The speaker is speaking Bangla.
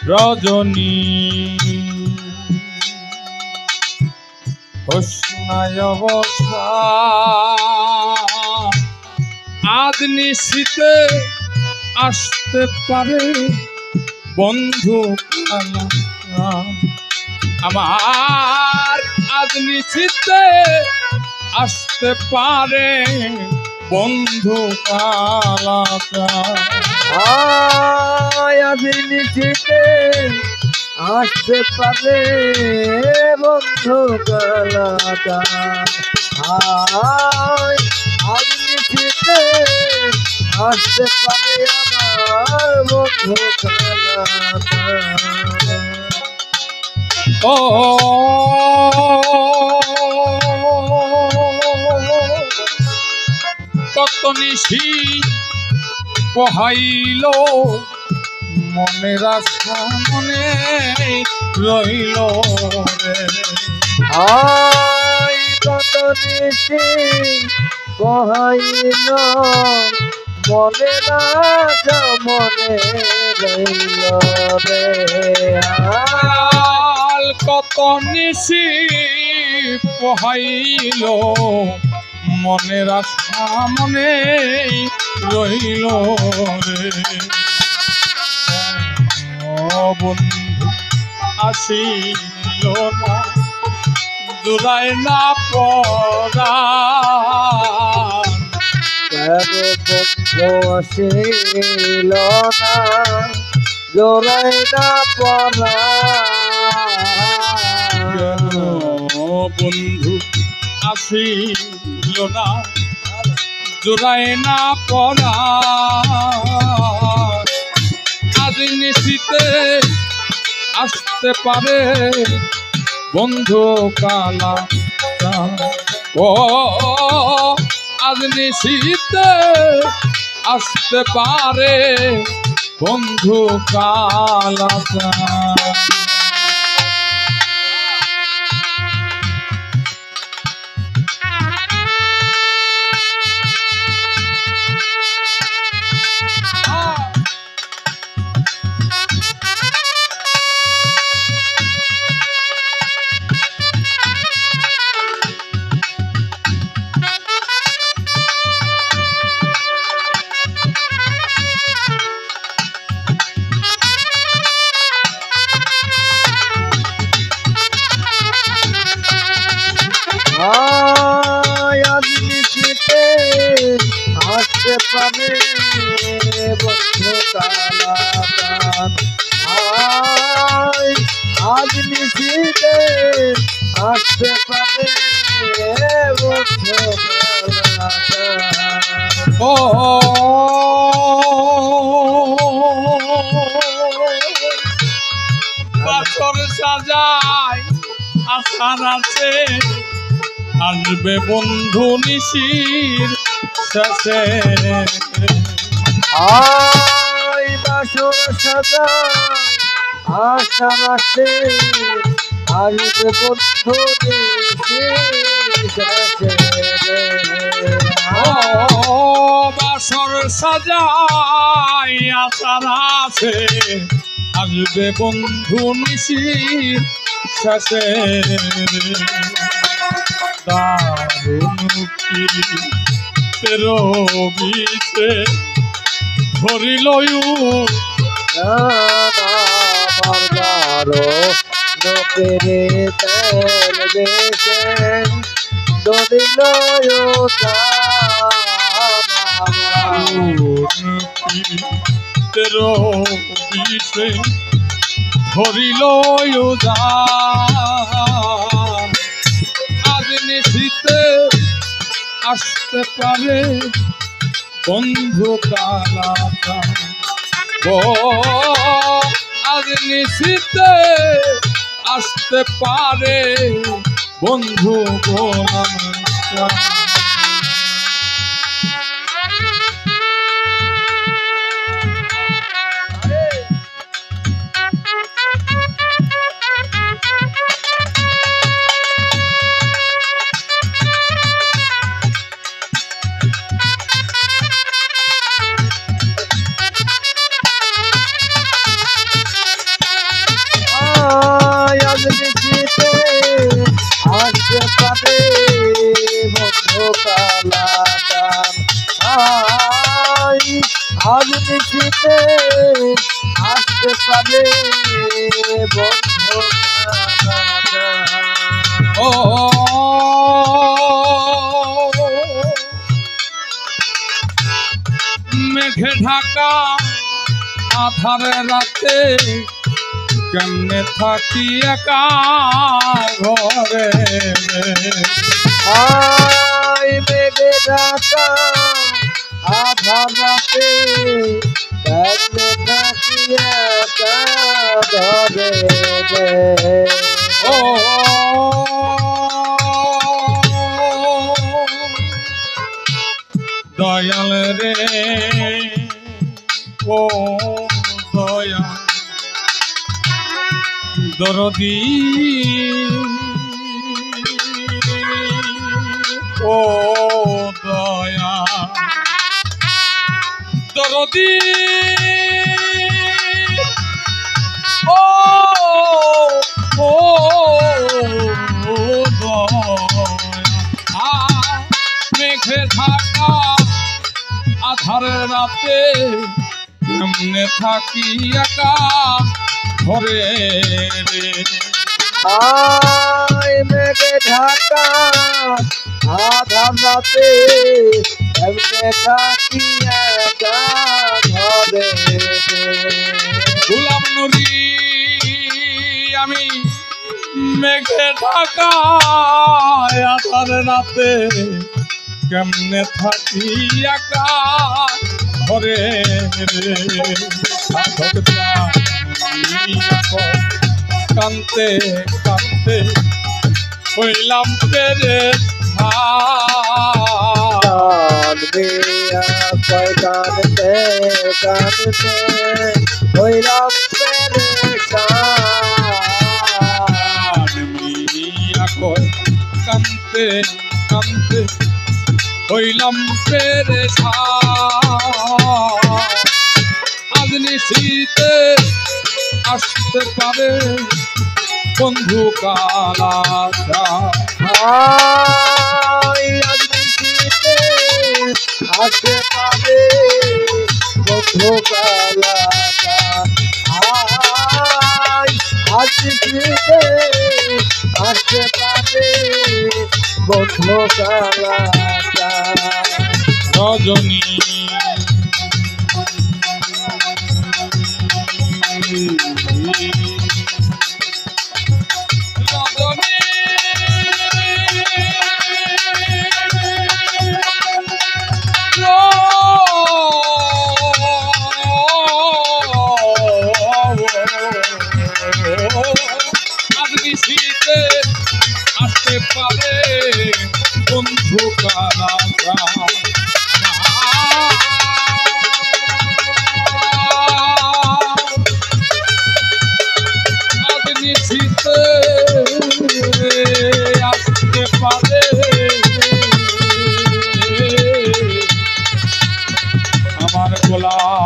রজনী হোসনায় অবসা আজ নিশীতে আসতে পারে বন্ধু আমার আজ নিশীতে আসতে পারে বন্ধু কালাটা আজ নিশীতে আসতে পারে বন্ধু কালাটা আজ নিশীতে আসতে পারে আমার বন্ধু কালাটা ও কত নিশি পোহাইল মনের আশা মনে রইল রে কত নিশি পোহাইল মনের আশা মনে রইল রে কত নিশি পোহাইল মনের আশা মনে রইল রে বন্ধু আসিল না জুড়ায় না পড়া বন্ধু আসিল না জোড়াই না পড়া বন্ধু আসিল না জোড়ায় না পড়া আজ নিশীতে আসতে পারে বন্ধু কালা ও আজ নিশীতে আসতে পারে বন্ধু কালা আজ নিশীতে আসতে পারে বন্ধু কালাটান আজ নিশীতে আসতে পারে বন্ধু কালাটান ও বাসর সাজায় আশার আছে আসবে বন্ধু নিশির শেষে বাসর সাজায় আশার আছে আসবে বন্ধু নিশির শেষে বাসর সাজাই আশার আছে আসবে বন্ধু নিশির শেষে দারুণ রবিতে ধরিল নকেরে তেল বেশে দদিল রবিতে ধরিল আজ নিশীতে আসতে পারে বন্ধু কালাটা আজ নিশীতে আসতে পারে বন্ধু গোলাম আসতে পারে বন্ধু ও মেঘে ঢাকা আধারে রাতে কেমনে থাকি একা ঘরে আই মেঘে ঢাকা আধার রাতে কেমনে থাকি একা ঘরে ও দয়াল রে ও দয়াল দরদি ও দয়া দরদি ও ও দয়া মেঘে ঢাকা আধারে রাতে কেমনে থাকি একা ঘরে রে আই মেঘে ঢাকা আধার রাতে কেমনে থাকি একা ঘরে গোলাম নুরি আমি মেঘে ঢাকা আধার রাতে কেমনে থাকি একা ঘরে রে সাধক কান্তে কান্তে হইলাম পেরে কানতে কানতে হইলাম কান্তে কান্তে হইলাম পেরে আজ নিশীতে আসতে পারে বন্ধু কালাচা আসতে পারে বন্ধু কালাচা আসতে পারে বন্ধু কালাচা রজনী আসতে পারে বন্ধু কালাচা আসতে পারে আমার গোলাম